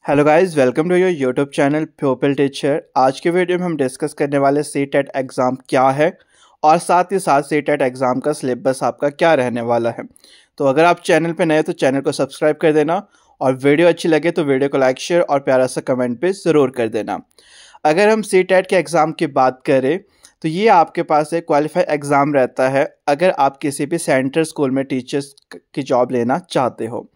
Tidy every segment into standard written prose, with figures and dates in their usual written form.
Hello guys, welcome to your YouTube channel pupil teacher. आज के video में हम डिस्कस करने वाले सीटेट एग्ज़ाम क्या है और साथ ही साथ सीटेट एग्ज़ाम का सिलेबस आपका क्या रहने वाला है। तो अगर आप चैनल पे नए तो चैनल को सब्सक्राइब कर देना और वीडियो अच्छी लगे तो वीडियो को लाइक शेयर और प्यारा सा कमेंट भी ज़रूर कर देना। अगर हम सीटेट के एग्ज़ाम की बात करें तो ये आपके पास एक क्वालिफाई एग्ज़ाम रहता है अगर आप किसी भी सेंटर स्कूल में टीचर्स की जॉब लेना चाहते हो।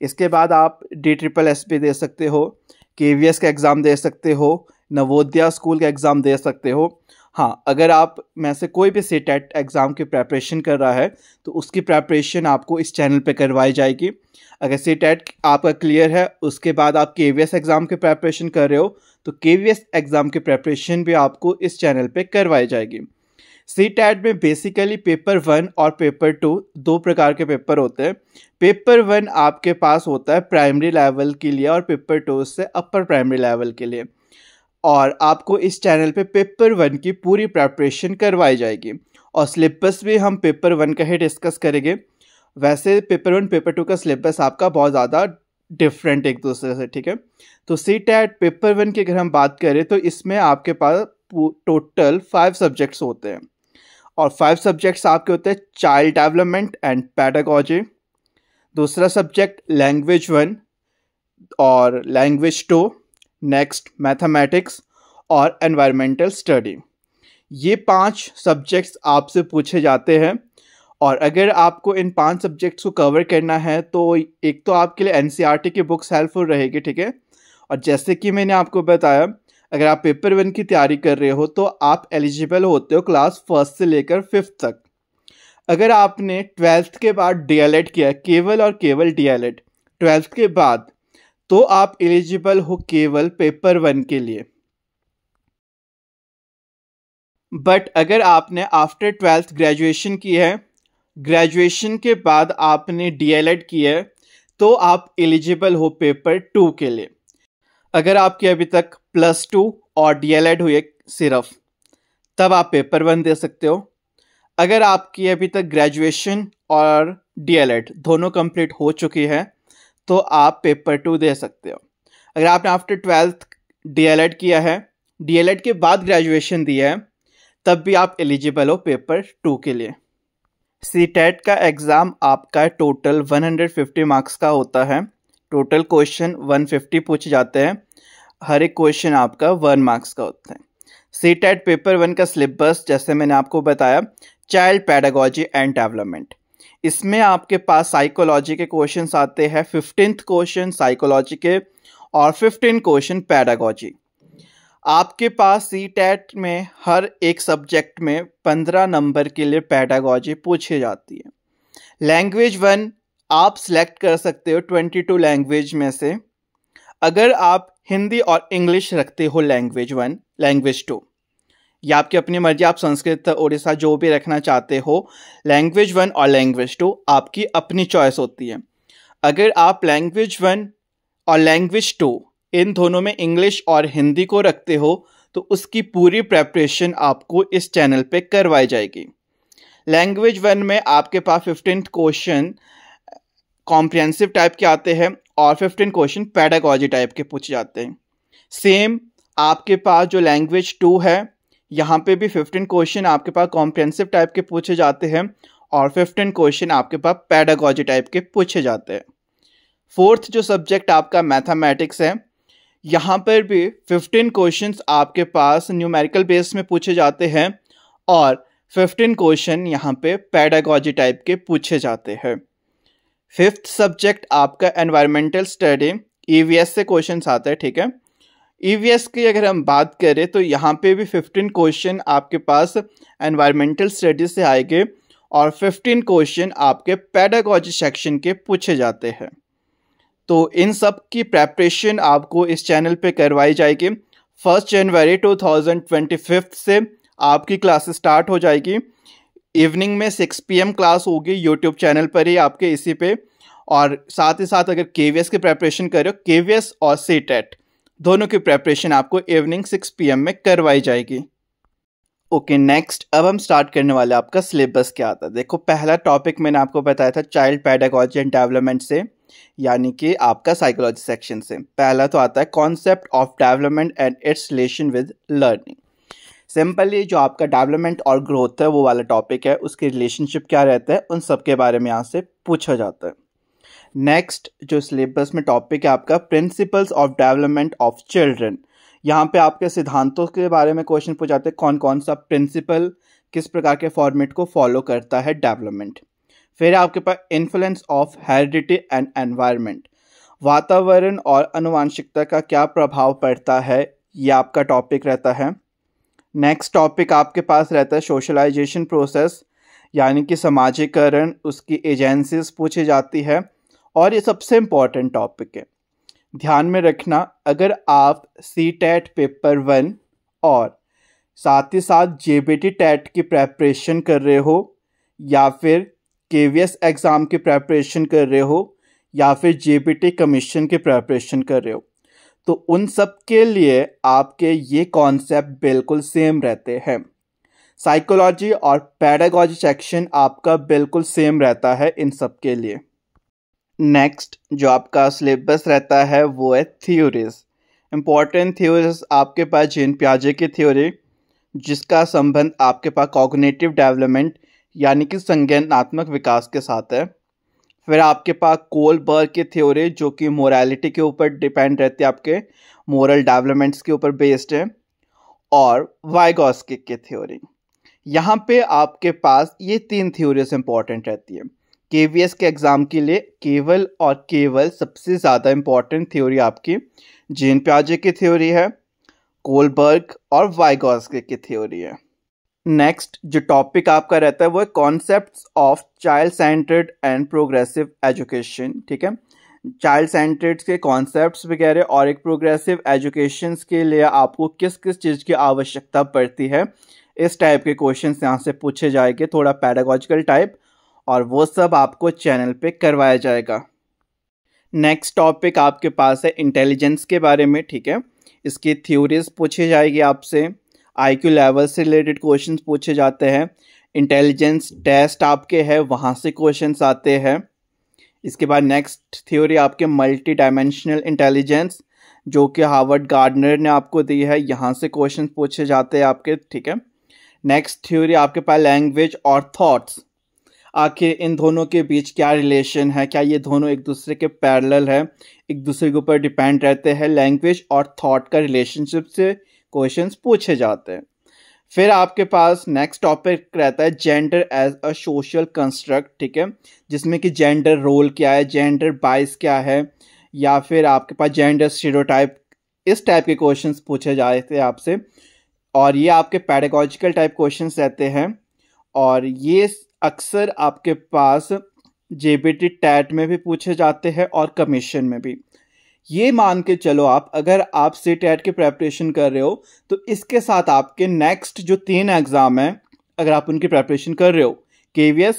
इसके बाद आप DSSS भी दे सकते हो, KVS का एग्ज़ाम दे सकते हो, नवोदया स्कूल का एग्ज़ाम दे सकते हो। हाँ, अगर आप में से कोई भी सीटेट एग्ज़ाम की प्रेपरेशन कर रहा है तो उसकी प्रेपरेशन आपको इस चैनल पे करवाई जाएगी। अगर सीटेट आपका क्लियर है उसके बाद आप KVS एग्ज़ाम की प्रेपरेशन कर रहे हो तो KVS एग्ज़ाम की प्रेपरेशन भी आपको इस चैनल पे करवाई जाएगी। सीटेट में बेसिकली पेपर 1 और पेपर 2 दो प्रकार के पेपर होते हैं। पेपर 1 आपके पास होता है प्राइमरी लेवल के लिए और पेपर 2 से अपर प्राइमरी लेवल के लिए, और आपको इस चैनल पे पेपर 1 की पूरी प्रेपरेशन करवाई जाएगी और सिलेबस भी हम पेपर 1 का ही डिस्कस करेंगे। वैसे पेपर 1 पेपर 2 का सिलेबस आपका बहुत ज़्यादा डिफरेंट एक दूसरे से, ठीक है। तो सीटेट पेपर 1 की अगर हम बात करें तो इसमें आपके पास टोटल 5 सब्जेक्ट्स होते हैं और 5 सब्जेक्ट्स आपके होते हैं चाइल्ड डेवलपमेंट एंड पैडागॉजी, दूसरा सब्जेक्ट लैंग्वेज 1 और लैंग्वेज 2, नेक्स्ट मैथमेटिक्स और एनवायरमेंटल स्टडी। ये 5 सब्जेक्ट्स आपसे पूछे जाते हैं और अगर आपको इन 5 सब्जेक्ट्स को कवर करना है तो एक तो आपके लिए NCERT की बुक्स हेल्पफुल रहेगी, ठीक है। और जैसे कि मैंने आपको बताया, अगर आप पेपर 1 की तैयारी कर रहे हो तो आप एलिजिबल होते हो क्लास 1 से लेकर 5th तक। अगर आपने 12th के बाद DLED किया, केवल और केवल DLED 12th के बाद, तो आप एलिजिबल हो केवल पेपर 1 के लिए। बट अगर आपने आफ्टर 12th ग्रेजुएशन की है, ग्रेजुएशन के बाद आपने DLED किया है, तो आप एलिजिबल हो पेपर 2 के लिए। अगर आपकी अभी तक +2 और DLED हुई है सिर्फ, तब आप पेपर 1 दे सकते हो। अगर आपकी अभी तक ग्रेजुएशन और DLED दोनों कंप्लीट हो चुकी है तो आप पेपर 2 दे सकते हो। अगर आपने आफ्टर 12th DLED किया है, DLED के बाद ग्रेजुएशन दिया है, तब भी आप एलिजिबल हो पेपर 2 के लिए। सीटेट का एग्ज़ाम आपका टोटल 150 मार्क्स का होता है। टोटल क्वेश्चन 150 पूछे जाते हैं, हर एक क्वेश्चन आपका 1 मार्क्स का होता है। सीटेट पेपर 1 का सिलेबस जैसे मैंने आपको बताया, चाइल्ड पैडागॉजी एंड डेवलपमेंट। इसमें आपके पास साइकोलॉजी के क्वेश्चंस आते हैं, 15th क्वेश्चन साइकोलॉजी के और 15 क्वेश्चन पैडागॉजी। आपके पास सीटेट में हर एक सब्जेक्ट में 15 नंबर के लिए पैडागॉजी पूछी जाती है। लैंग्वेज 1 आप सिलेक्ट कर सकते हो 22 लैंग्वेज में से। अगर आप हिंदी और इंग्लिश रखते हो लैंग्वेज 1, लैंग्वेज 2, या आपकी अपनी मर्जी, आप संस्कृत उड़ीसा जो भी रखना चाहते हो, लैंग्वेज 1 और लैंग्वेज 2 आपकी अपनी चॉइस होती है। अगर आप लैंग्वेज 1 और लैंग्वेज 2 इन दोनों में इंग्लिश और हिंदी को रखते हो तो उसकी पूरी प्रेपरेशन आपको इस चैनल पे करवाई जाएगी। लैंग्वेज 1 में आपके पास 15 क्वेश्चन कॉम्प्रिहेंसिव टाइप के आते हैं और 15 क्वेश्चन पैडागॉजी टाइप के पूछे जाते हैं। सेम आपके पास जो लैंग्वेज 2 है, यहाँ पे भी 15 क्वेश्चन आपके पास कॉम्प्रिहेंसिव टाइप के पूछे जाते हैं और 15 क्वेश्चन आपके पास पैडागॉजी टाइप के पूछे जाते हैं। 4th जो सब्जेक्ट आपका मैथमेटिक्स है, यहाँ पर भी 15 क्वेश्चंस आपके पास न्यूमेरिकल बेस में पूछे जाते हैं और 15 क्वेश्चन यहाँ पे पैडागॉजी टाइप के पूछे जाते हैं। 5th सब्जेक्ट आपका एनवायरमेंटल स्टडी, EVS से क्वेश्चंस आते हैं, ठीक है। EVS की अगर हम बात करें तो यहाँ पे भी 15 क्वेश्चन आपके पास एनवायरमेंटल स्टडी से आएंगे और 15 क्वेश्चन आपके पैडागॉजी सेक्शन के पूछे जाते हैं। तो इन सब की प्रेपरेशन आपको इस चैनल पे करवाई जाएगी। 1 जनवरी 2025 से आपकी क्लासेस स्टार्ट हो जाएगी। इवनिंग में 6 PM क्लास होगी यूट्यूब चैनल पर ही आपके, इसी पे। और साथ ही साथ अगर KVS की प्रेपरेशन कर रहे हो, KVS और सीटेट दोनों की प्रेपरेशन आपको इवनिंग 6 PM में करवाई जाएगी। ओके, नेक्स्ट अब हम स्टार्ट करने वाले आपका सिलेबस क्या आता है। देखो, पहला टॉपिक मैंने आपको बताया था चाइल्ड पैडागॉजी एंड डेवलपमेंट से। यानी कि आपका साइकोलॉजी सेक्शन से। पहला तो आता है concept of development and it's relation with learning. Simply जो आपका डेवलपमेंट और ग्रोथ है वो वाला टॉपिक है, उसके रिलेशनशिप क्या रहता है उन सब के बारे में यहाँ से पूछा जाता है। नेक्स्ट जो सिलेबस में टॉपिक है आपका principles of development of children. यहाँ पे आपके सिद्धांतों के बारे में क्वेश्चन पूछ जाते हैं, कौन कौन सा प्रिंसिपल किस प्रकार के फॉर्मेट को फॉलो करता है डेवलपमेंट। फिर आपके पास influence of heredity and environment, वातावरण और आनुवंशिकता का क्या प्रभाव पड़ता है, ये आपका टॉपिक रहता है। नेक्स्ट टॉपिक आपके पास रहता है सोशलाइजेशन प्रोसेस, यानी कि समाजीकरण, उसकी एजेंसीज पूछी जाती है। और ये सबसे इम्पॉर्टेंट टॉपिक है, ध्यान में रखना, अगर आप CTET पेपर 1 और साथ ही साथ JBT टेट की प्रेपरेशन कर रहे हो, या फिर KVS एग्ज़ाम की प्रेपरेशन कर रहे हो, या फिर JBT कमीशन की प्रेपरेशन कर रहे हो, तो उन सब के लिए आपके ये कॉन्सेप्ट बिल्कुल सेम रहते हैं। साइकोलॉजी और पैडागॉजी सेक्शन आपका बिल्कुल सेम रहता है इन सब के लिए। नेक्स्ट जो आपका सिलेबस रहता है वो है थ्योरीज। इम्पॉर्टेंट थ्योरीज आपके पास जीन पियाजे की थ्योरी, जिसका संबंध आपके पास कॉग्निटिव डेवलपमेंट यानी कि संज्ञानात्मक विकास के साथ है। फिर आपके पास कोलबर्ग की थ्योरी जो कि मोरालिटी के ऊपर डिपेंड रहती है, आपके मोरल डेवलपमेंट्स के ऊपर बेस्ड है। और वाइगॉस्की की थ्योरी। यहाँ पे आपके पास ये 3 थ्योरीज इंपॉर्टेंट रहती है। KVS के एग्ज़ाम के लिए केवल और केवल सबसे ज़्यादा इम्पॉर्टेंट थ्योरी आपकी जीन पियाजे की थ्योरी है, कोलबर्ग और वाइगॉस्की की थ्योरी है। नेक्स्ट जो टॉपिक आपका रहता है वो है concepts of child centred and progressive education. ठीक है, चाइल्ड सेंटर्ड के कॉन्सेप्ट्स वगैरह और एक प्रोग्रेसिव एजुकेशन के लिए आपको किस किस चीज़ की आवश्यकता पड़ती है, इस टाइप के क्वेश्चन यहाँ से पूछे जाएंगे, थोड़ा पैडागॉजिकल टाइप, और वो सब आपको चैनल पे करवाया जाएगा। नेक्स्ट टॉपिक आपके पास है इंटेलिजेंस के बारे में। ठीक है, इसकी थ्योरीज पूछी जाएगी आपसे, IQ लेवल से रिलेटेड क्वेश्चंस पूछे जाते हैं, इंटेलिजेंस टेस्ट आपके हैं वहाँ से क्वेश्चंस आते हैं। इसके बाद नेक्स्ट थ्योरी आपके मल्टी डायमेंशनल इंटेलिजेंस जो कि हार्वर्ड गार्डनर ने आपको दी है, यहाँ से क्वेश्चंस पूछे जाते हैं आपके। ठीक है, नेक्स्ट थ्योरी आपके पास लैंग्वेज और थॉट्स, आखिर इन दोनों के बीच क्या रिलेशन है, क्या ये दोनों एक दूसरे के पैरेलल है, एक दूसरे के ऊपर डिपेंड रहते हैं, लैंग्वेज और थॉट का रिलेशनशिप से क्वेश्चंस पूछे जाते हैं। फिर आपके पास नेक्स्ट टॉपिक रहता है gender as a social construct. ठीक है, जिसमें कि जेंडर रोल क्या है, जेंडर बाइस क्या है, या फिर आपके पास जेंडर स्टीरियोटाइप, इस टाइप के क्वेश्चंस पूछे जाते हैं आपसे। और ये आपके पैडागॉजिकल टाइप क्वेश्चंस रहते हैं, और ये अक्सर आपके पास JBT टेट में भी पूछे जाते हैं और कमीशन में भी। ये मान के चलो आप, अगर आप CTET की प्रेपरेशन कर रहे हो तो इसके साथ आपके नेक्स्ट जो 3 एग्ज़ाम हैं, अगर आप उनकी प्रेपरेशन कर रहे हो, KVS,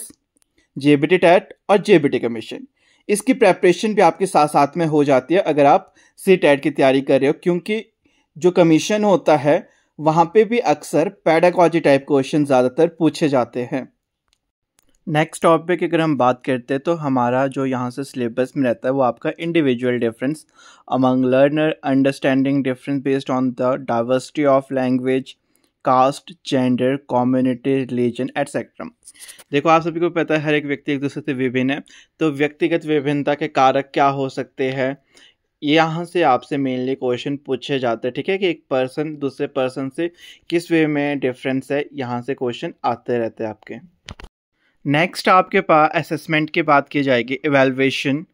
JBT टेट और JBT कमीशन, इसकी प्रेपरेशन भी आपके साथ साथ में हो जाती है अगर आप CTET की तैयारी कर रहे हो, क्योंकि जो कमीशन होता है वहाँ पे भी अक्सर पैडागॉजी टाइप क्वेश्चन ज़्यादातर पूछे जाते हैं। नेक्स्ट टॉपिक अगर हम बात करते हैं तो हमारा जो यहाँ से सिलेबस में रहता है वो आपका individual difference among learner, understanding difference based on the diversity of language, caste, gender, community, religion etcetera. देखो आप सभी को पता है हर एक व्यक्ति एक दूसरे से विभिन्न है, तो व्यक्तिगत विभिन्नता के कारक क्या हो सकते हैं, यहाँ से आपसे मेनली क्वेश्चन पूछे जाते हैं। ठीक है, कि एक पर्सन दूसरे पर्सन से किस वे में डिफरेंस है, यहाँ से क्वेश्चन आते रहते हैं आपके। नेक्स्ट आपके पास असेसमेंट की बात की जाएगी, इवैल्यूएशन,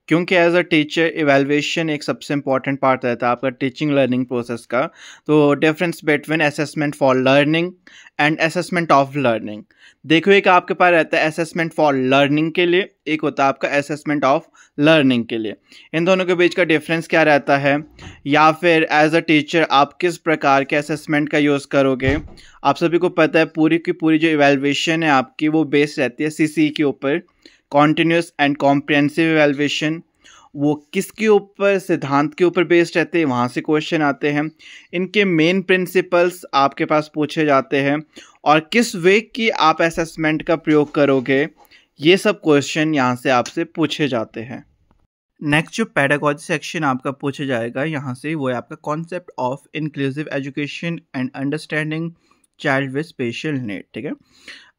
क्योंकि एज अ टीचर इवैल्यूएशन एक सबसे इंपॉर्टेंट पार्ट रहता है आपका टीचिंग लर्निंग प्रोसेस का। तो difference between assessment for learning and assessment of learning. देखो एक आपके पास रहता है असेसमेंट फॉर लर्निंग के लिए, एक होता है आपका असेसमेंट ऑफ लर्निंग के लिए। इन दोनों के बीच का डिफरेंस क्या रहता है, या फिर एज अ टीचर आप किस प्रकार के असेसमेंट का यूज़ करोगे। आप सभी को पता है पूरी की पूरी जो इवैल्यूएशन है आपकी वो बेस्ड रहती है CCE के ऊपर, कॉन्टिन्यूस एंड कॉम्प्रिहेंसिव इवैल्यूएशन। वो किसके ऊपर, सिद्धांत के ऊपर बेस्ड रहते हैं, वहाँ से क्वेश्चन आते हैं। इनके मेन प्रिंसिपल्स आपके पास पूछे जाते हैं, और किस वे की आप असेसमेंट का प्रयोग करोगे, ये सब क्वेश्चन यहाँ से आपसे पूछे जाते हैं। नेक्स्ट जो पेडागोजी सेक्शन आपका पूछा जाएगा यहाँ से, वो है आपका concept of inclusive education and understanding child with special need. ठीक है,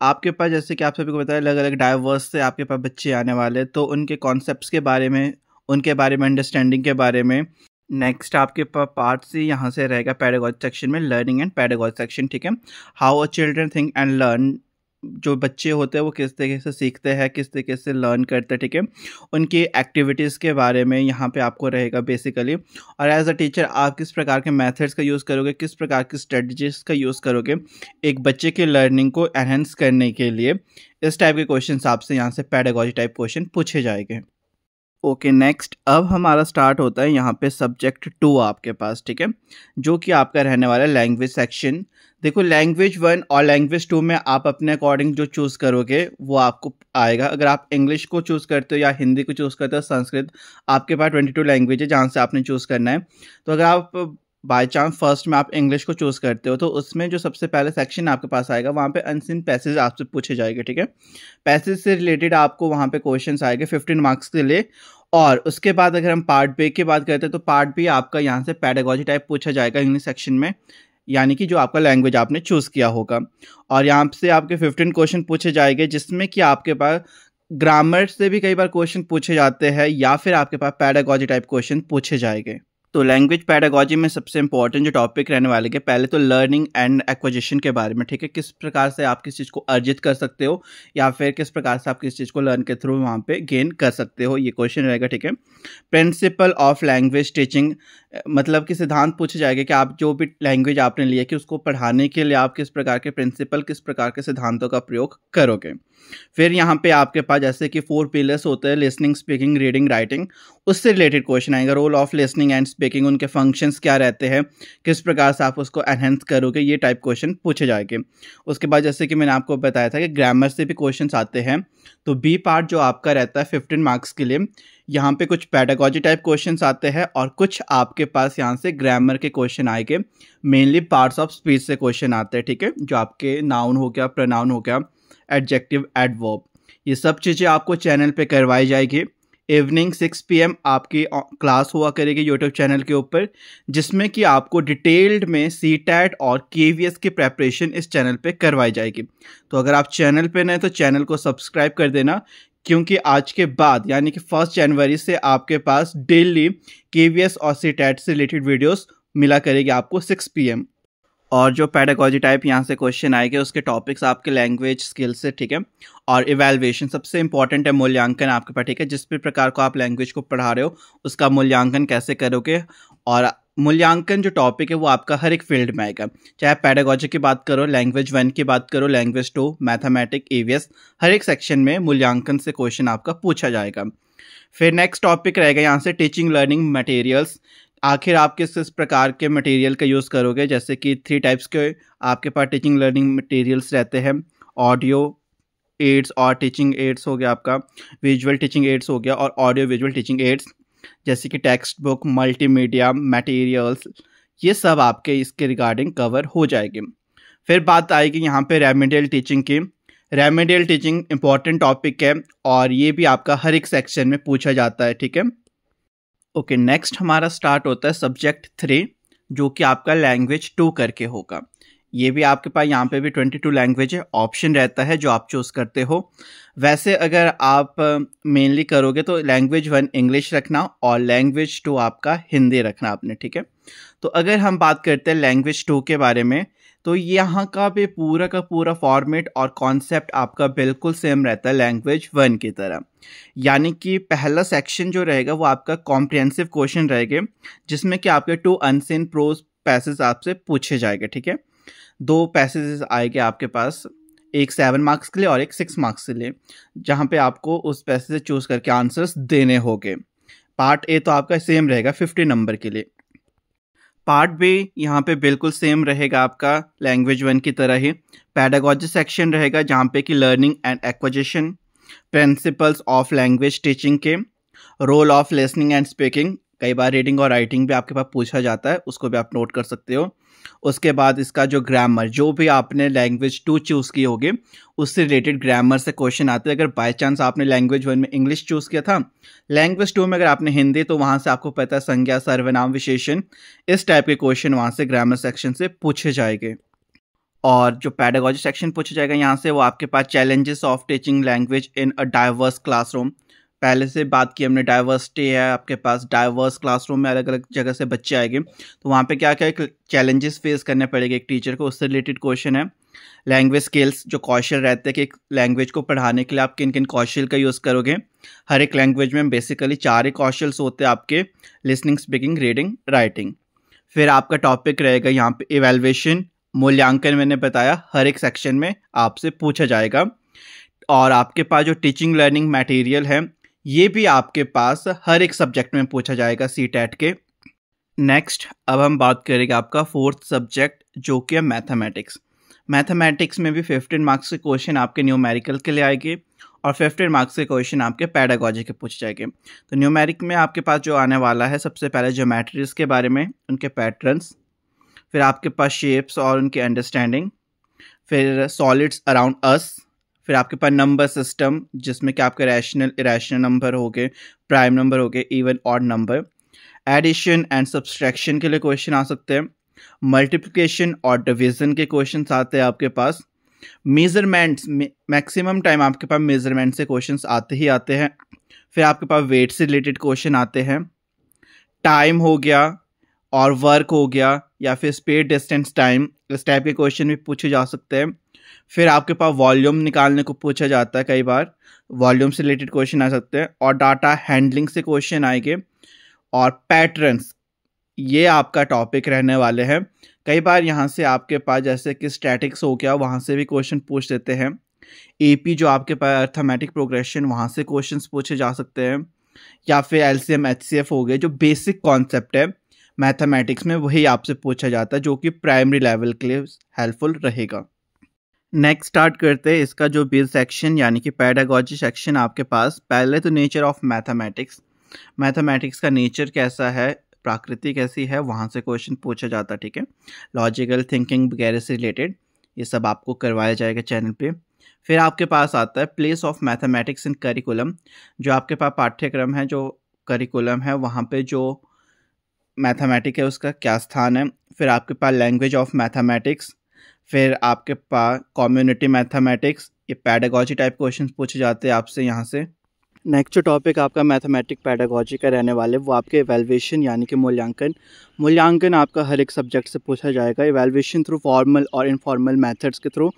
आपके पास जैसे कि आप सभी को बताया अलग अलग डाइवर्स से आपके पास बच्चे आने वाले, तो उनके कॉन्सेप्ट्स के बारे में, उनके बारे में अंडरस्टैंडिंग के बारे में। नेक्स्ट आपके पास पार्ट सी यहाँ से रहेगा पेडागोजी सेक्शन में, लर्निंग एंड पेडागोजी सेक्शन। ठीक है, how a children think and learn, जो बच्चे होते हैं वो किस तरीके से सीखते हैं, किस तरीके से लर्न करते हैं। ठीक है, उनकी एक्टिविटीज़ के बारे में यहाँ पे आपको रहेगा बेसिकली। और एज अ टीचर आप किस प्रकार के मेथड्स का यूज़ करोगे, किस प्रकार की स्ट्रेटजीज का यूज़ करोगे एक बच्चे की लर्निंग को एनहेंस करने के लिए। इस टाइप के क्वेश्चन आपसे यहाँ से पेडागोजी टाइप क्वेश्चन पूछे जाएंगे। ओके नेक्स्ट, अब हमारा स्टार्ट होता है यहाँ पे सब्जेक्ट 2 आपके पास। ठीक है, जो कि आपका रहने वाला है लैंग्वेज सेक्शन। देखो लैंग्वेज 1 और लैंग्वेज 2 में आप अपने अकॉर्डिंग जो चूज़ करोगे वो आपको आएगा। अगर आप इंग्लिश को चूज़ करते हो या हिंदी को चूज़ करते हो, संस्कृत, आपके पास 22 लैंग्वेज है जहाँ से आपने चूज़ करना है। तो अगर आप बाय चांस फर्स्ट में आप इंग्लिश को चूज़ करते हो तो उसमें जो सबसे पहले सेक्शन आपके पास आएगा वहाँ पे अनसीन पैसेज आपसे पूछे जाएंगे। ठीक है, पैसेज से रिलेटेड आपको वहाँ पे क्वेश्चंस आएंगे 15 मार्क्स के लिए। और उसके बाद अगर हम पार्ट बी की बात करते हैं तो पार्ट बी आपका यहाँ से पेडागोजी टाइप पूछा जाएगा इंग्लिश सेक्शन में, यानी कि जो आपका लैंग्वेज आपने चूज़ किया होगा। और यहाँ से आपके 15 क्वेश्चन पूछे जाएंगे, जिसमें कि आपके पास ग्रामर से भी कई बार क्वेश्चन पूछे जाते हैं या फिर आपके पास पेडागोजी टाइप क्वेश्चन पूछे जाएंगे। तो लैंग्वेज पेडागोजी में सबसे इंपॉर्टेंट जो टॉपिक रहने वाले के, पहले तो लर्निंग एंड एक्विजिशन के बारे में। ठीक है, किस प्रकार से आप किस चीज़ को अर्जित कर सकते हो या फिर किस प्रकार से आप किस चीज़ को लर्न के थ्रू वहाँ पे गेन कर सकते हो, ये क्वेश्चन रहेगा। ठीक है, प्रिंसिपल ऑफ लैंग्वेज टीचिंग, मतलब कि सिद्धांत पूछे जाएंगे कि आप जो भी लैंग्वेज आपने लिया कि उसको पढ़ाने के लिए आप किस प्रकार के प्रिंसिपल, किस प्रकार के सिद्धांतों का प्रयोग करोगे। फिर यहाँ पे आपके पास जैसे कि 4 पिलर्स होते हैं, लिसनिंग, स्पीकिंग, रीडिंग, राइटिंग, उससे रिलेटेड क्वेश्चन आएगा। Role of listening and speaking, उनके फंक्शंस क्या रहते हैं, किस प्रकार से आप उसको एनहेंस करोगे, ये टाइप क्वेश्चन पूछे जाएंगे। उसके बाद जैसे कि मैंने आपको बताया था कि ग्रामर से भी क्वेश्चन आते हैं। तो बी पार्ट जो आपका रहता है 15 मार्क्स के लिए, यहाँ पे कुछ पेडागोजी टाइप क्वेश्चंस आते हैं और कुछ आपके पास यहाँ से ग्रामर के क्वेश्चन आएंगे। मेनली पार्ट्स ऑफ स्पीच से क्वेश्चन आते हैं। ठीक है, जो आपके नाउन हो गया, प्रोनाउन हो गया, एडजेक्टिव, एडवर्ब, ये सब चीज़ें आपको चैनल पे करवाई जाएगी। इवनिंग 6 PM आपकी क्लास हुआ करेगी यूट्यूब चैनल के ऊपर, जिसमें कि आपको डिटेल्ड में CTET और KVS की प्रेपरेशन इस चैनल पे करवाई जाएगी। तो अगर आप चैनल पे नए तो चैनल को सब्सक्राइब कर देना, क्योंकि आज के बाद यानी कि 1 जनवरी से आपके पास डेली KVS और CTET से रिलेटेड वीडियोस मिला करेगी आपको 6 PM। और जो पेडागोजी टाइप यहाँ से क्वेश्चन आएंगे उसके टॉपिक्स आपके लैंग्वेज स्किल से। ठीक है, और इवैल्यूएशन सबसे इंपॉर्टेंट है, मूल्यांकन आपके पास। ठीक है, जिस भी प्रकार को आप लैंग्वेज को पढ़ा रहे हो उसका मूल्यांकन कैसे करोगे। और मूल्यांकन जो टॉपिक है वो आपका हर एक फील्ड में आएगा, चाहे पेडागोजी की बात करो, लैंग्वेज 1 की बात करो, लैंग्वेज 2, मैथमेटिक्स, EVS, हर एक सेक्शन में मूल्यांकन से क्वेश्चन आपका पूछा जाएगा। फिर नेक्स्ट टॉपिक रहेगा यहाँ से टीचिंग लर्निंग मटेरियल्स। आखिर आप किस प्रकार के मटेरियल का यूज़ करोगे, जैसे कि 3 टाइप्स के आपके पास टीचिंग लर्निंग मटेरियल्स रहते हैं। ऑडियो एड्स और टीचिंग एड्स हो गया आपका, विजुअल टीचिंग एड्स हो गया और ऑडियो विजुअल टीचिंग एड्स, जैसे कि टेक्स्ट बुक, मल्टीमीडिया मटेरियल्स, ये सब आपके इसके रिगार्डिंग कवर हो जाएगी। फिर बात आएगी यहाँ पे रेमेडियल टीचिंग की। रेमेडियल टीचिंग इंपॉर्टेंट टॉपिक है और ये भी आपका हर एक सेक्शन में पूछा जाता है। ठीक है, ओके नेक्स्ट हमारा स्टार्ट होता है सब्जेक्ट 3, जो कि आपका लैंग्वेज 2 करके होगा। ये भी आपके पास यहाँ पे भी 22 लैंग्वेज है, ऑप्शन रहता है जो आप चूज़ करते हो। वैसे अगर आप मेनली करोगे तो लैंग्वेज 1 इंग्लिश रखना और लैंग्वेज 2 आपका हिंदी रखना आपने। ठीक है, तो अगर हम बात करते हैं लैंग्वेज 2 के बारे में, तो यहाँ का भी पूरा का पूरा फॉर्मेट और कॉन्सेप्ट आपका बिल्कुल सेम रहता है लैंग्वेज 1 की तरह। यानी कि पहला सेक्शन जो रहेगा वो आपका कॉम्प्रिहेंसिव क्वेश्चन रहेंगे, जिसमें कि आपके 2 अनसीन प्रोज पैसेज आपसे पूछे जाएंगे। ठीक है, 2 पैसेजेस आएंगे आपके पास, एक 7 मार्क्स के लिए और एक 6 मार्क्स के लिए, जहाँ पे आपको उस पैसेज से चूज करके आंसर्स देने होंगे। पार्ट ए तो आपका सेम रहेगा 50 नंबर के लिए। पार्ट बी यहाँ पे बिल्कुल सेम रहेगा आपका लैंग्वेज 1 की तरह ही। पेडागोजी सेक्शन रहेगा जहाँ पे कि learning and acquisition, principles of language teaching के, role of listening and speaking, कई बार रीडिंग और राइटिंग भी आपके पास पूछा जाता है, उसको भी आप नोट कर सकते हो। उसके बाद इसका जो ग्रामर, जो भी आपने लैंग्वेज 2 चूज़ की होगी उससे रिलेटेड ग्रामर से क्वेश्चन आते हैं। अगर बाय चांस आपने लैंग्वेज 1 में इंग्लिश चूज़ किया था, लैंग्वेज 2 में अगर आपने हिंदी, तो वहाँ से आपको पता है संज्ञा, सर्वनाम, विशेषण, इस टाइप के क्वेश्चन वहाँ से ग्रामर सेक्शन से पूछे जाएंगे। और जो पेडागोजी सेक्शन पूछा जाएगा यहाँ से, वो आपके पास challenges of teaching language in a diverse classroom. पहले से बात की हमने, डाइवर्सिटी है आपके पास, डाइवर्स क्लासरूम में अलग अलग जगह से बच्चे आएंगे, तो वहाँ पे क्या क्या चैलेंजेस फेस करने पड़ेंगे एक टीचर को, उससे रिलेटेड क्वेश्चन है। लैंग्वेज स्किल्स, जो कौशल रहते हैं कि एक लैंग्वेज को पढ़ाने के लिए आप किन किन कौशल का यूज़ करोगे। हर एक लैंग्वेज में बेसिकली 4 ही कौशल्स होते हैं आपके, लिसनिंग, स्पीकिंग, रीडिंग, राइटिंग। फिर आपका टॉपिक रहेगा यहाँ पे इवैल्यूएशन, मूल्यांकन। मैंने बताया हर एक सेक्शन में आपसे पूछा जाएगा। और आपके पास जो टीचिंग लर्निंग मटेरियल है, ये भी आपके पास हर एक सब्जेक्ट में पूछा जाएगा सीटेट के। नेक्स्ट अब हम बात करेंगे आपका 4th सब्जेक्ट, जो कि है मैथमेटिक्स। मैथमेटिक्स में भी 15 मार्क्स के क्वेश्चन आपके न्यूमेरिकल के लिए आएंगे और 15 मार्क्स के क्वेश्चन आपके पेडागोजी के पूछे जाएंगे। तो न्यूमेरिक में आपके पास जो आने वाला है, सबसे पहले ज्योमेट्रीज के बारे में, उनके पैटर्न्स, फिर आपके पास शेप्स और उनकी अंडरस्टैंडिंग, फिर सॉलिड्स अराउंड अस, फिर आपके पास नंबर सिस्टम, जिसमें कि आपके रैशनल, इरेशनल नंबर हो गए, प्राइम नंबर हो गए, even odd number. Addition and subtraction के लिए क्वेश्चन आ सकते हैं। मल्टीप्लिकेशन और डिवीजन के क्वेश्चन आते हैं आपके पास। मेजरमेंट्स, मैक्सिमम टाइम आपके पास मेजरमेंट से क्वेश्चंस आते ही आते हैं। फिर आपके पास वेट से रिलेटेड क्वेश्चन आते हैं। टाइम हो गया और वर्क हो गया, या फिर स्पीड, डिस्टेंस, टाइम, इस टाइप के क्वेश्चन भी पूछे जा सकते हैं। फिर आपके पास वॉल्यूम निकालने को पूछा जाता है, कई बार वॉल्यूम से रिलेटेड क्वेश्चन आ सकते हैं। और डाटा हैंडलिंग से क्वेश्चन आएंगे। और पैटर्न्स, ये आपका टॉपिक रहने वाले हैं। कई बार यहाँ से आपके पास जैसे कि स्टैटिक्स हो गया, वहाँ से भी क्वेश्चन पूछ देते हैं। एपी जो आपके पास अर्थमेटिक प्रोग्रेशन, वहाँ से क्वेश्चंस पूछे जा सकते हैं। या फिर एलसीएम, एचसीएफ हो गए, जो बेसिक कॉन्सेप्ट है मैथमेटिक्स में, वही आपसे पूछा जाता है, जो कि प्राइमरी लेवल के लिए हेल्पफुल रहेगा। नेक्स्ट स्टार्ट करते हैं इसका जो बेस सेक्शन, यानी कि पेडागोजी सेक्शन। आपके पास पहले तो नेचर ऑफ मैथमेटिक्स, मैथमेटिक्स का नेचर कैसा है, प्रकृति कैसी है, वहाँ से क्वेश्चन पूछा जाता है, ठीक है। लॉजिकल थिंकिंग वगैरह से रिलेटेड ये सब आपको करवाया जाएगा चैनल पे। फिर आपके पास आता है place of mathematics in curriculum, जो आपके पास पाठ्यक्रम है, जो करिकुलम है, वहाँ पे जो मैथमेटिक है उसका क्या स्थान है। फिर आपके पास लैंग्वेज ऑफ मैथमेटिक्स, फिर आपके पास कम्युनिटी मैथमेटिक्स, ये पेडागोजी टाइप क्वेश्चन पूछे जाते हैं आपसे यहाँ से। नेक्स्ट जो टॉपिक आपका मैथमेटिक पेडागोजी का रहने वाले, वो आपके इवैल्यूएशन यानी कि मूल्यांकन। मूल्यांकन आपका हर एक सब्जेक्ट से पूछा जाएगा। इवैल्यूएशन थ्रू फॉर्मल और इनफॉर्मल मेथड्स के थ्रू,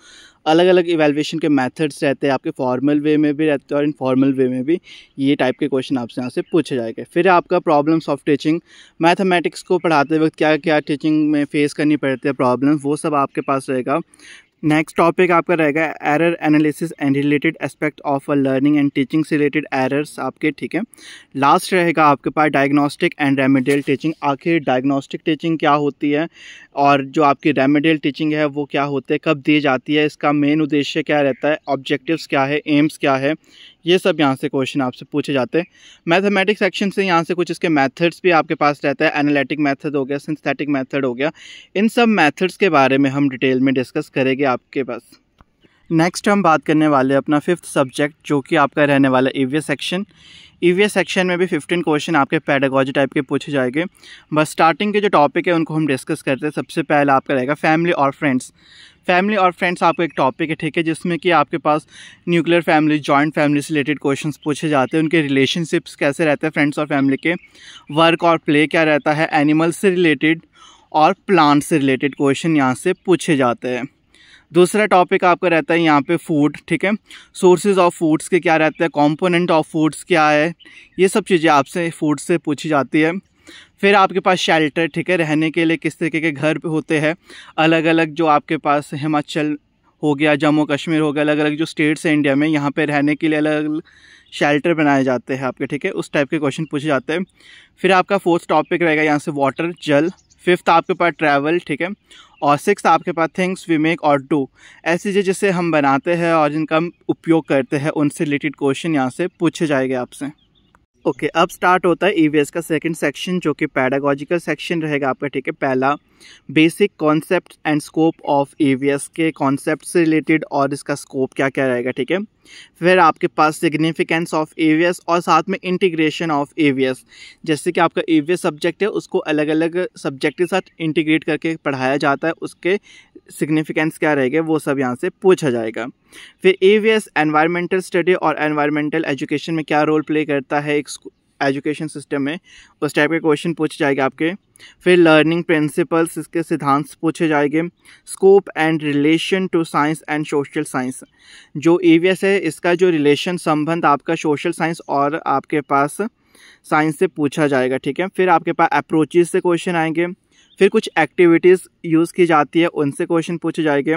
अलग अलग इवैल्यूएशन के मेथड्स रहते हैं आपके, फॉर्मल वे में भी रहते हैं और इनफॉर्मल वे में भी, ये टाइप के क्वेश्चन आपसे यहाँ से पूछे जाएंगे। फिर आपका प्रॉब्लम्स ऑफ टीचिंग, मैथमेटिक्स को पढ़ाते वक्त क्या क्या टीचिंग में फेस करनी पड़ती है प्रॉब्लम्स, वो सब आपके पास रहेगा। नेक्स्ट टॉपिक आपका रहेगा error analysis and related aspect of a learning and teaching से रिलेटेड एरर्स आपके, ठीक है। लास्ट रहेगा आपके पास डायग्नोस्टिक एंड रेमेडियल टीचिंग। आखिर डायग्नोस्टिक टीचिंग क्या होती है और जो आपकी रेमेडियल टीचिंग है वो क्या होते हैं, कब दी जाती है, इसका मेन उद्देश्य क्या रहता है, ऑब्जेक्टिव्स क्या है, एम्स क्या है, ये सब यहाँ से क्वेश्चन आपसे पूछे जाते हैं। मैथमेटिक्स सेक्शन से यहाँ से कुछ इसके मेथड्स भी आपके पास रहता है। एनालिटिक मेथड हो गया, सिंथेटिक मेथड हो गया, इन सब मेथड्स के बारे में हम डिटेल में डिस्कस करेंगे आपके पास। नेक्स्ट हम बात करने वाले अपना 5th सब्जेक्ट, जो कि आपका रहने वाला ईवीएस सेक्शन। ईवीएस सेक्शन में भी 15 क्वेश्चन आपके पेडागोजी टाइप के पूछे जाएंगे। बस स्टार्टिंग के जो टॉपिक है उनको हम डिस्कस करते हैं। सबसे पहला आपका रहेगा फैमिली और फ्रेंड्स। फैमिली और फ्रेंड्स आपको एक टॉपिक है, ठीक है, जिसमें कि आपके पास न्यूक्लियर फैमिली, जॉइंट फैमिली से रिलेटेड क्वेश्चंस पूछे जाते हैं। उनके रिलेशनशिप्स कैसे रहते हैं फ्रेंड्स और फैमिली के, वर्क और प्ले क्या रहता है, एनिमल्स से रिलेटेड और प्लांट से रिलेटेड क्वेश्चन यहाँ से पूछे जाते हैं। दूसरा टॉपिक आपका रहता है यहाँ पे फूड, ठीक है, सोर्सेज ऑफ फूड्स के क्या रहते हैं, कंपोनेंट ऑफ फूड्स क्या है, ये सब चीज़ें आपसे फूड से पूछी जाती है। फिर आपके पास शेल्टर, ठीक है, रहने के लिए किस तरीके के घर होते हैं, अलग अलग जो आपके पास हिमाचल हो गया, जम्मू कश्मीर हो गया, अलग अलग जो स्टेट्स हैं इंडिया में, यहाँ पे रहने के लिए अलग अलग शेल्टर बनाए जाते हैं आपके, ठीक है, उस टाइप के क्वेश्चन पूछे जाते हैं। फिर आपका 4th टॉपिक रहेगा यहाँ से वाटर, जल। 5th आपके पास ट्रैवल, ठीक है, और 6th आपके पास थिंग्स वी मेक और डू, ऐसी चीज़ें जिसे हम बनाते हैं और जिनका हम उपयोग करते हैं, उनसे रिलेटेड क्वेश्चन यहाँ से पूछे जाएंगे आपसे। ओके, अब स्टार्ट होता है ईवीएस का 2nd सेक्शन, जो कि पेडागोजिकल सेक्शन रहेगा आपका, ठीक है। पहला basic concept and scope of EVS के कॉन्सेप्ट से रिलेटेड और इसका स्कोप क्या क्या रहेगा, ठीक है। फिर आपके पास सिग्निफिकेंस ऑफ ईवीएस और साथ में इंटीग्रेशन ऑफ ईवीएस, जैसे कि आपका ईवीएस सब्जेक्ट है उसको अलग अलग सब्जेक्ट के साथ इंटीग्रेट करके पढ़ाया जाता है, उसके सिग्निफिकेंस क्या रहेगा वो सब यहाँ से पूछा जाएगा। फिर ईवीएस एनवायरमेंटल स्टडी और एनवायरमेंटल एजुकेशन में क्या रोल प्ले करता है एक एजुकेशन सिस्टम में, उस टाइप के क्वेश्चन पूछे जाएंगे आपके। फिर लर्निंग प्रिंसिपल्स, इसके सिद्धांत पूछे जाएंगे। Scope and relation to science and social science, जो ईवीएस है इसका जो रिलेशन संबंध आपका सोशल साइंस और आपके पास साइंस से पूछा जाएगा, ठीक है। फिर आपके पास अप्रोचेस से क्वेश्चन आएंगे। फिर कुछ एक्टिविटीज़ यूज़ की जाती है उनसे क्वेश्चन पूछे जाएंगे।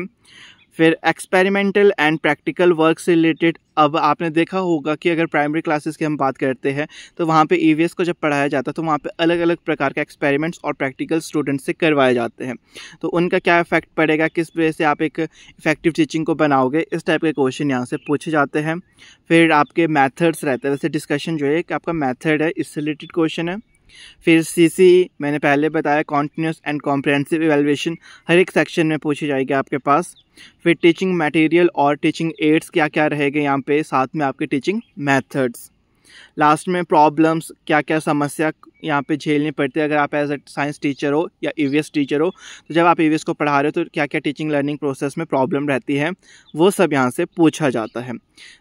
फिर एक्सपेरिमेंटल एंड प्रैक्टिकल वर्क से रिलेटेड, अब आपने देखा होगा कि अगर प्राइमरी क्लासेस की हम बात करते हैं तो वहाँ पे ईवीएस को जब पढ़ाया जाता है तो वहाँ पे अलग अलग प्रकार के एक्सपेरिमेंट्स और प्रैक्टिकल स्टूडेंट्स से करवाए जाते हैं, तो उनका क्या इफेक्ट पड़ेगा, किस वजह से आप एक इफेक्टिव टीचिंग को बनाओगे, इस टाइप के क्वेश्चन यहाँ से पूछे जाते हैं। फिर आपके मैथड्स रहते हैं, वैसे डिस्कशन जो है कि आपका मैथड है इससे रिलेटेड क्वेश्चन है। फिर सीसी मैंने पहले बताया, कॉन्टिन्यूस एंड कॉम्प्रिहेंसिव इवैल्यूएशन हर एक सेक्शन में पूछी जाएगी आपके पास। फिर टीचिंग मटेरियल और टीचिंग एड्स क्या क्या रहेंगे यहाँ पे, साथ में आपके टीचिंग मेथड्स। लास्ट में प्रॉब्लम्स, क्या क्या समस्या यहाँ पे झेलनी पड़ती है अगर आप एज अ साइंस टीचर हो या ईवीएस टीचर हो, तो जब आप ईवीएस को पढ़ा रहे हो तो क्या क्या टीचिंग लर्निंग प्रोसेस में प्रॉब्लम रहती है, वो सब यहाँ से पूछा जाता है।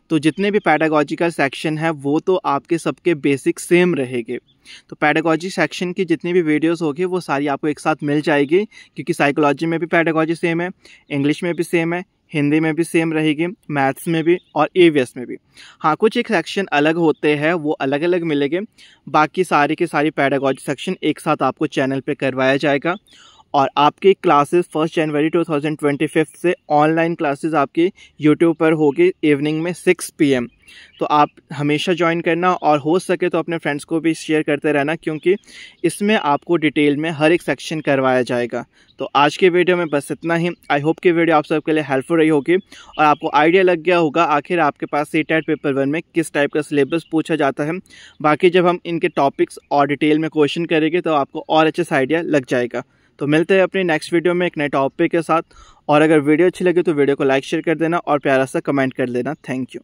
तो जितने भी पैडागॉजिकल सेक्शन है वो तो आपके सबके बेसिक सेम रहेंगे। तो पैडागॉजी सेक्शन की जितनी भी वीडियोस होगी वो सारी आपको एक साथ मिल जाएगी, क्योंकि साइकोलॉजी में भी पैडागॉजी सेम है, इंग्लिश में भी सेम है, हिंदी में भी सेम रहेगी, मैथ्स में भी और ईवीएस में भी। हाँ, कुछ एक सेक्शन अलग होते हैं वो अलग अलग मिलेंगे, बाकी सारी की सारी पैडागॉजी सेक्शन एक साथ आपको चैनल पे करवाया जाएगा। और आपकी क्लासेस 1 जनवरी 2025 से ऑनलाइन क्लासेस आपकी यूट्यूब पर होगी इवनिंग में 6 PM। तो आप हमेशा ज्वाइन करना और हो सके तो अपने फ्रेंड्स को भी शेयर करते रहना, क्योंकि इसमें आपको डिटेल में हर एक सेक्शन करवाया जाएगा। तो आज के वीडियो में बस इतना ही। आई होप कि वीडियो आप सबके लिए हेल्पफुल रही होगी और आपको आइडिया लग गया होगा आखिर आपके पास सीटेट पेपर 1 में किस टाइप का सिलेबस पूछा जाता है। बाकी जब हम इनके टॉपिक्स और डिटेल में क्वेश्चन करेंगे तो आपको और अच्छे से आइडिया लग जाएगा। तो मिलते हैं अपने नेक्स्ट वीडियो में एक नए टॉपिक के साथ। और अगर वीडियो अच्छी लगे तो वीडियो को लाइक शेयर कर देना और प्यारा सा कमेंट कर देना। Thank you.